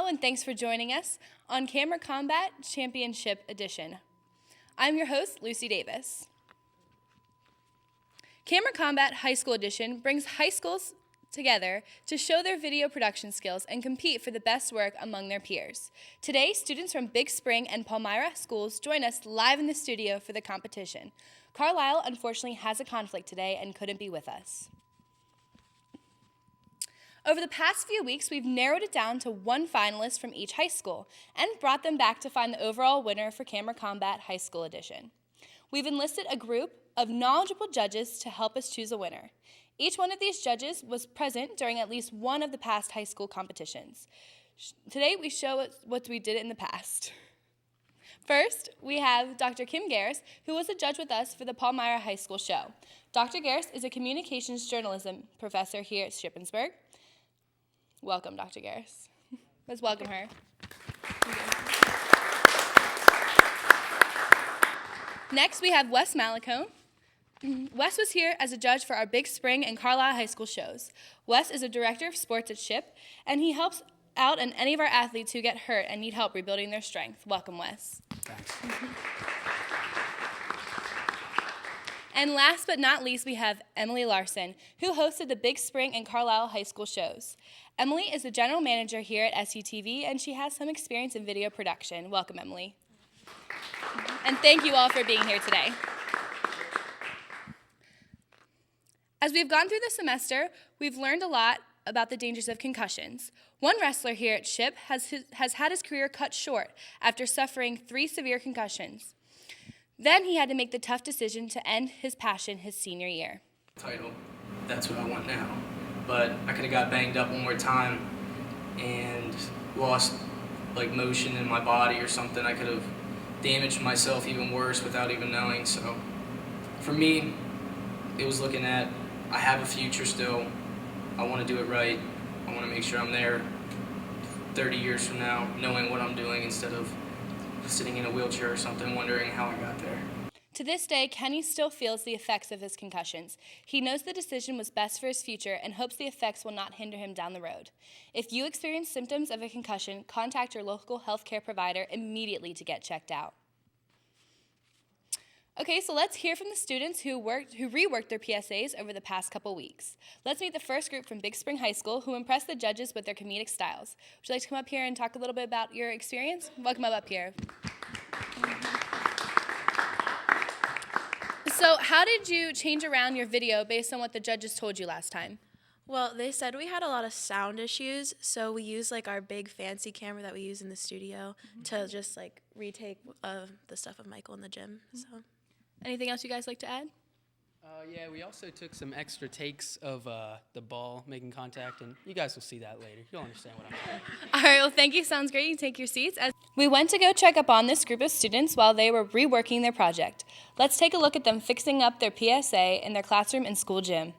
Hello, and thanks for joining us on Camera Combat Championship Edition. I'm your host, Lucy Davis. Camera Combat High School Edition brings high schools together to show their video production skills and compete for the best work among their peers. Today, students from Big Spring and Palmyra schools join us live in the studio for the competition. Carlisle, unfortunately, has a conflict today and couldn't be with us. Over the past few weeks, we've narrowed it down to one finalist from each high school and brought them back to find the overall winner for Camera Combat High School Edition. We've enlisted a group of knowledgeable judges to help us choose a winner. Each one of these judges was present during at least one of the past high school competitions. Today, we show what we did in the past. First, we have Dr. Kim Garris, who was a judge with us for the Palmyra High School show. Dr. Garris is a communications journalism professor here at Shippensburg. Welcome, Dr. Garris. Let's welcome her. Next, we have Wes Malacone. Wes was here as a judge for our Big Spring and Carlisle High School shows. Wes is a director of sports at SHIP, and he helps out in any of our athletes who get hurt and need help rebuilding their strength. Welcome, Wes. Thanks. And last but not least, we have Emily Larson, who hosted the Big Spring and Carlisle High School shows. Emily is the general manager here at SUTV, and she has some experience in video production. Welcome, Emily. And thank you all for being here today. As we've gone through the semester, we've learned a lot about the dangers of concussions. One wrestler here at SHIP has had his career cut short after suffering 3 severe concussions. Then he had to make the tough decision to end his passion his senior year. Title, that's what I want now. But I could have got banged up one more time and lost motion in my body or something. I could have damaged myself even worse without even knowing. So for me, it was looking at, I have a future still. I want to do it right. I want to make sure I'm there 30 years from now, knowing what I'm doing instead of sitting in a wheelchair or something, wondering how I got there. To this day, Kenny still feels the effects of his concussions. He knows the decision was best for his future and hopes the effects will not hinder him down the road. If you experience symptoms of a concussion, contact your local healthcare provider immediately to get checked out. Okay, so let's hear from the students who reworked their PSAs over the past couple weeks. Let's meet the first group from Big Spring High School who impressed the judges with their comedic styles. Would you like to come up here and talk a little bit about your experience? Welcome up here. So how did you change around your video based on what the judges told you last time? Well, they said we had a lot of sound issues, so we used our big fancy camera that we use in the studio to just retake the stuff of Michael in the gym. So. Anything else you guys like to add? Yeah, we also took some extra takes of the ball making contact, and you guys will see that later. You'll understand what I'm saying. All right, well, thank you. Sounds great. You can take your seats. We went to go check up on this group of students while they were reworking their project. Let's take a look at them fixing up their PSA in their classroom and school gym.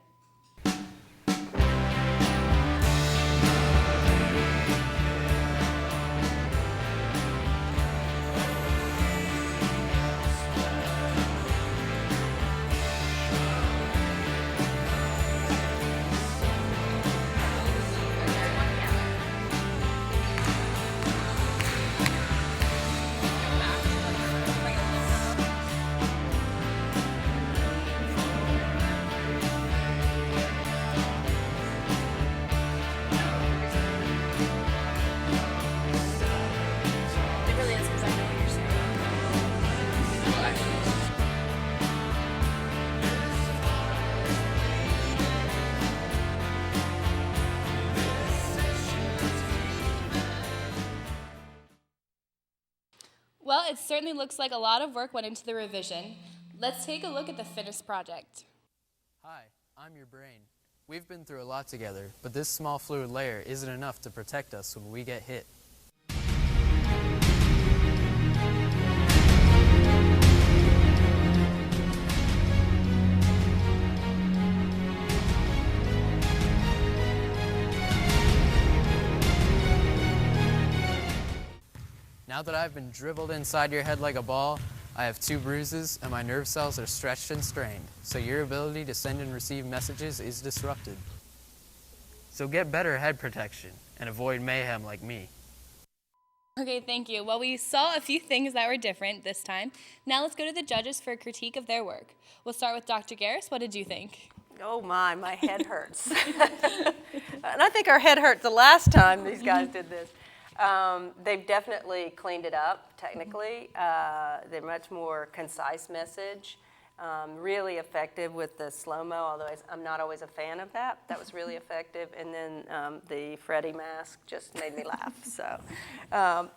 Well, it certainly looks like a lot of work went into the revision. Let's take a look at the finished project. Hi, I'm your brain. We've been through a lot together, but this small fluid layer isn't enough to protect us when we get hit. Now that I've been dribbled inside your head like a ball, I have 2 bruises and my nerve cells are stretched and strained, so your ability to send and receive messages is disrupted. So get better head protection and avoid mayhem like me. Okay, thank you. Well, we saw a few things that were different this time. Now let's go to the judges for a critique of their work. We'll start with Dr. Garris. What did you think? Oh my head hurts. And I think our head hurt the last time these guys did this. They've definitely cleaned it up technically. They're much more concise message. Really effective with the slow-mo, although I'm not always a fan of that. That was really effective. And then the Freddy mask just made me laugh. So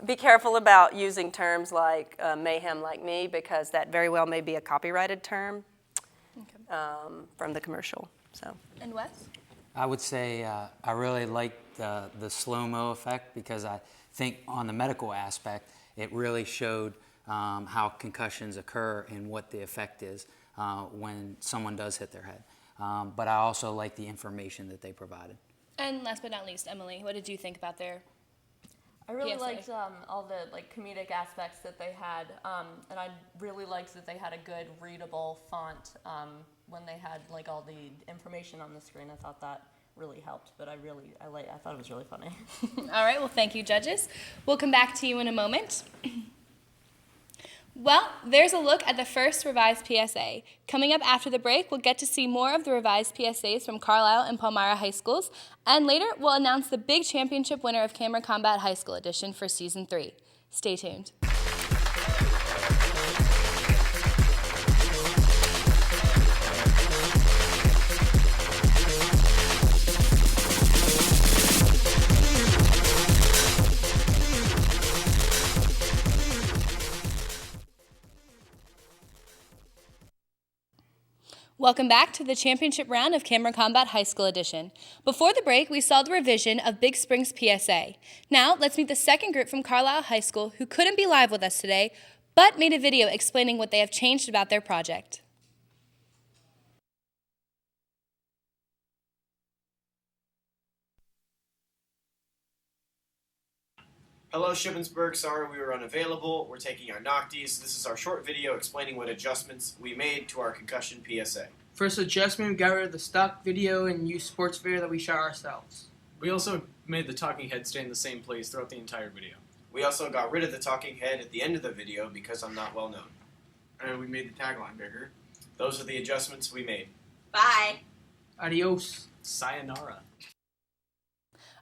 be careful about using terms like mayhem like me, because that very well may be a copyrighted term from the commercial. So. And Wes? I would say I really like the slow-mo effect, because I think on the medical aspect, it really showed how concussions occur and what the effect is when someone does hit their head. But I also like the information that they provided. And last but not least, Emily, what did you think about their I really PSA? liked all the comedic aspects that they had, and I really liked that they had a good readable font when they had all the information on the screen. I thought that really helped, but I thought it was really funny. All right, well, thank you, judges. We'll come back to you in a moment. Well, there's a look at the first revised PSA. Coming up after the break, we'll get to see more of the revised PSAs from Carlisle and Palmyra High Schools, and later we'll announce the big championship winner of Camera Combat High School Edition for Season 3. Stay tuned. Welcome back to the championship round of Camera Combat High School Edition. Before the break, we saw the revision of Big Spring's PSA. Now, let's meet the second group from Carlisle High School who couldn't be live with us today, but made a video explaining what they have changed about their project. Hello Shippensburg, sorry we were unavailable. We're taking our Nocties. This is our short video explaining what adjustments we made to our concussion PSA. First adjustment, we got rid of the stock video and used sports video that we shot ourselves. We also made the talking head stay in the same place throughout the entire video. We also got rid of the talking head at the end of the video because I'm not well known. And we made the tagline bigger. Those are the adjustments we made. Bye. Adios. Sayonara.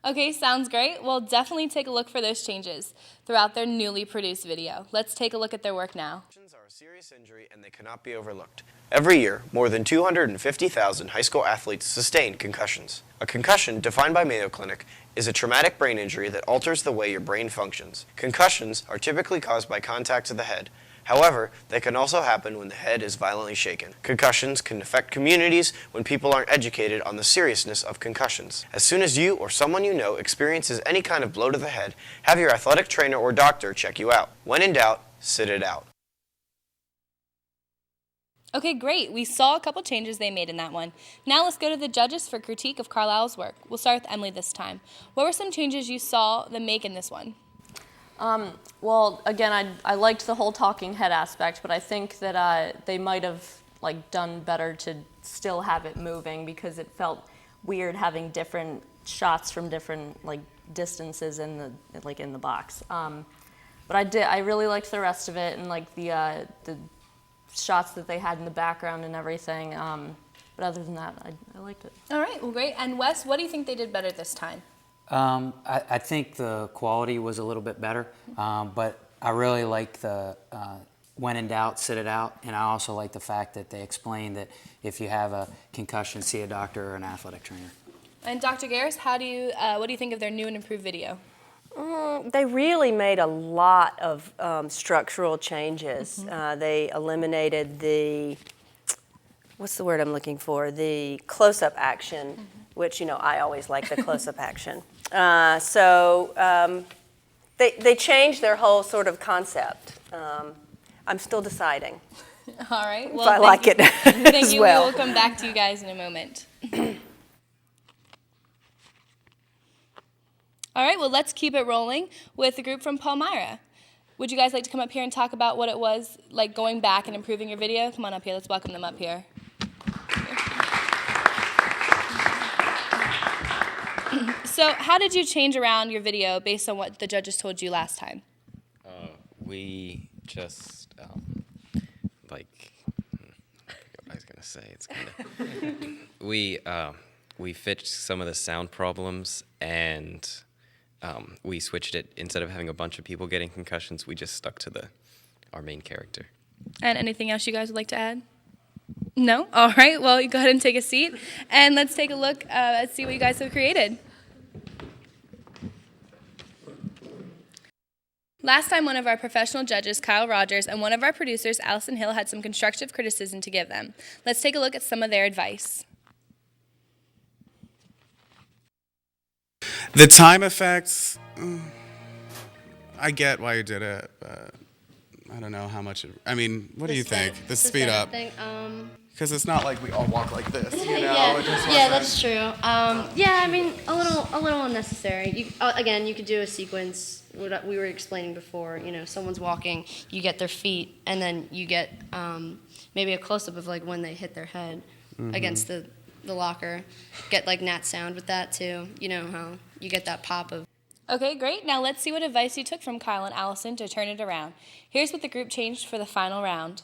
Okay, sounds great. We'll definitely take a look for those changes throughout their newly produced video. Let's take a look at their work now. Concussions are a serious injury and they cannot be overlooked. Every year, more than 250,000 high school athletes sustain concussions. A concussion, defined by Mayo Clinic, is a traumatic brain injury that alters the way your brain functions. Concussions are typically caused by contact to the head. However, they can also happen when the head is violently shaken. Concussions can affect communities when people aren't educated on the seriousness of concussions. As soon as you or someone you know experiences any kind of blow to the head, have your athletic trainer or doctor check you out. When in doubt, sit it out. Okay, great. We saw a couple changes they made in that one. Now let's go to the judges for critique of Carlisle's work. We'll start with Emily this time. What were some changes you saw them make in this one? Well, again, I liked the whole talking head aspect, but I think that they might have done better to still have it moving, because it felt weird having different shots from different distances in the box. But I really liked the rest of it, and the shots that they had in the background and everything. But other than that, I liked it. All right, well, great. And Wes, what do you think they did better this time? I think the quality was a little bit better, but I really like the when in doubt, sit it out, and I also like the fact that they explained that if you have a concussion, see a doctor or an athletic trainer. And Dr. Garris, what do you think of their new and improved video? They really made a lot of structural changes. They eliminated the, what's the word I'm looking for? The close-up action, which, I always like the close-up action. They changed their whole sort of concept. I'm still deciding. All right. Well, if I like it thank as you. well. We'll come back to you guys in a moment. All right. Well, let's keep it rolling with the group from Palmyra. Would you guys like to come up here and talk about what it was like going back and improving your video? Come on up here. Let's welcome them up here. So how did you change around your video based on what the judges told you last time? We just, I forgot what I was going to say. It's kind of, we fixed some of the sound problems, and we switched it. Instead of having a bunch of people getting concussions, we just stuck to our main character. And anything else you guys would like to add? No? All right, well, you go ahead and take a seat, and let's take a look and see what you guys have created. Last time, one of our professional judges, Kyle Rogers, and one of our producers, Allison Hill, had some constructive criticism to give them. Let's take a look at some of their advice. The time effects, I get why you did it, but I don't know how much, what do you think? The speed up. Because it's not like we all walk like this, you know? Yeah, that's true. A little unnecessary. Again, you could do a sequence. What we were explaining before, someone's walking, you get their feet, and then you get maybe a close-up of like when they hit their head against the locker. Get like Nat sound with that too. You know how you get that pop of. Okay, great. Now let's see what advice you took from Kyle and Allison to turn it around. Here's what the group changed for the final round.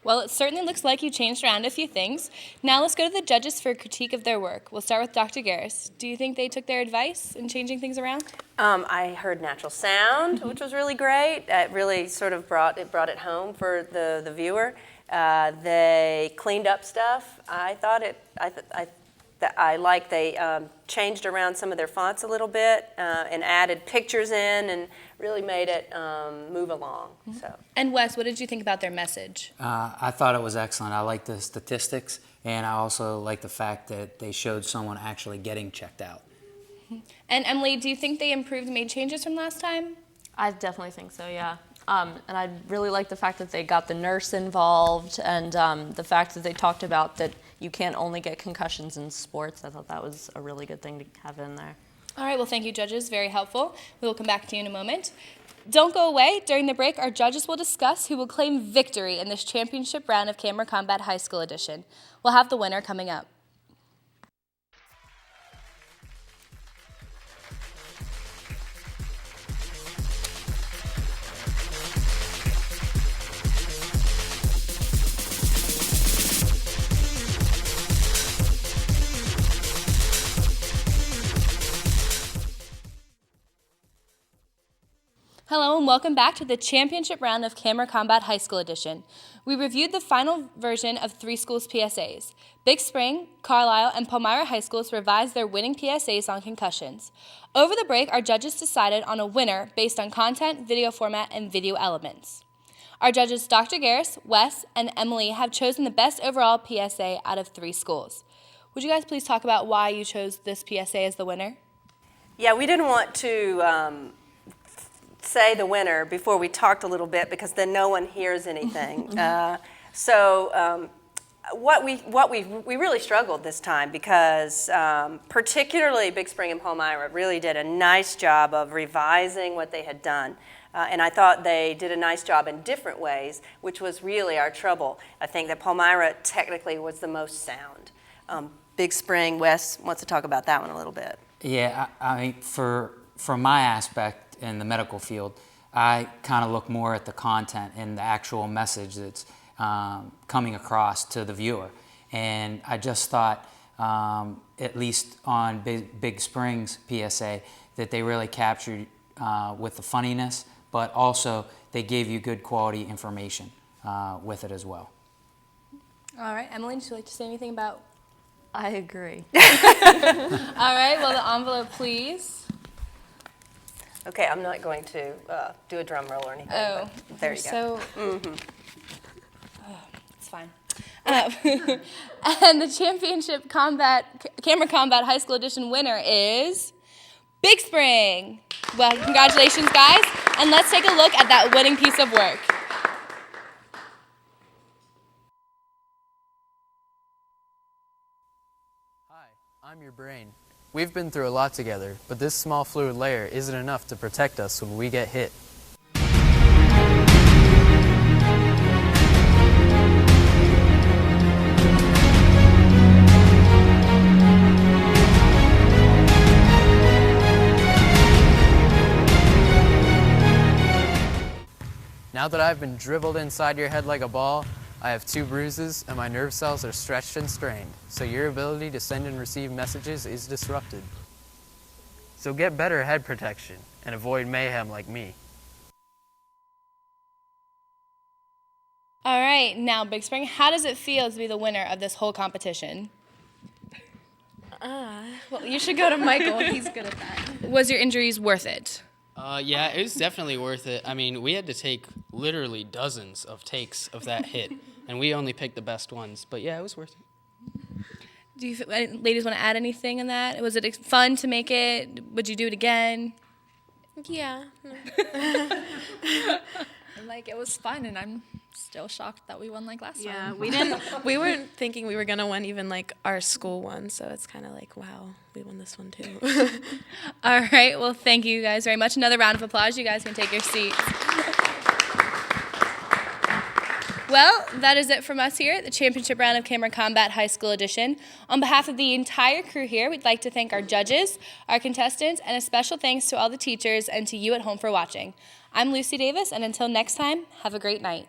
Well, it certainly looks like you changed around a few things. Now let's go to the judges for a critique of their work. We'll start with Dr. Garris. Do you think they took their advice in changing things around? I heard natural sound, which was really great. It really sort of brought it home for the viewer. They cleaned up stuff. I thought they changed around some of their fonts a little bit and added pictures in and really made it move along. So. And Wes, what did you think about their message? I thought it was excellent. I like the statistics, and I also like the fact that they showed someone actually getting checked out. And Emily, do you think they improved and made changes from last time? I definitely think so, yeah. And I really like the fact that they got the nurse involved, and the fact that they talked about that you can't only get concussions in sports. I thought that was a really good thing to have in there. All right, well, thank you, judges. Very helpful. We will come back to you in a moment. Don't go away. During the break, our judges will discuss who will claim victory in this championship round of Camera Combat High School Edition. We'll have the winner coming up. Hello and welcome back to the championship round of Camera Combat High School Edition. We reviewed the final version of 3 schools' PSAs. Big Spring, Carlisle, and Palmyra High Schools revised their winning PSAs on concussions. Over the break, our judges decided on a winner based on content, video format, and video elements. Our judges Dr. Garris, Wes, and Emily have chosen the best overall PSA out of 3 schools. Would you guys please talk about why you chose this PSA as the winner? Yeah, we didn't want to say the winner before we talked a little bit because then no one hears anything. What we really struggled this time because particularly Big Spring and Palmyra really did a nice job of revising what they had done. And I thought they did a nice job in different ways, which was really our trouble. I think that Palmyra technically was the most sound. Big Spring, Wes wants to talk about that one a little bit. Yeah, I mean, from my aspect in the medical field, I kind of look more at the content and the actual message that's coming across to the viewer. And I just thought, at least on Big Spring's PSA, that they really captured with the funniness, but also they gave you good quality information with it as well. All right, Emily, would you like to say anything about? I agree. All right, well, the envelope, please. Okay, I'm not going to do a drum roll or anything. Oh, there you go. It's fine. And the championship camera combat high school edition winner is Big Spring. Well, congratulations, guys. And let's take a look at that winning piece of work. Hi, I'm your brain. We've been through a lot together, but this small fluid layer isn't enough to protect us when we get hit. Now that I've been dribbled inside your head like a ball, I have 2 bruises and my nerve cells are stretched and strained, so your ability to send and receive messages is disrupted. So get better head protection and avoid mayhem like me. All right, now Big Spring, how does it feel to be the winner of this whole competition? Well, you should go to Michael. He's good at that. Was your injuries worth it? Yeah, it was definitely worth it. I mean, we had to take literally dozens of takes of that hit, and we only picked the best ones. But yeah, it was worth it. Do you ladies want to add anything in that? Was it fun to make it? Would you do it again? Yeah. Like, it was fun, and I'm still shocked that we won like last Yeah, time. we weren't thinking we were going to win even like our school one, so it's kind of like, wow, we won this one too. All right, well, thank you guys very much. Another round of applause. You guys can take your seats. Well, that is it from us here at the championship round of Camera Combat High School Edition. On behalf of the entire crew here, we'd like to thank our judges, our contestants, and a special thanks to all the teachers and to you at home for watching. I'm Lucy Davis, and until next time, have a great night.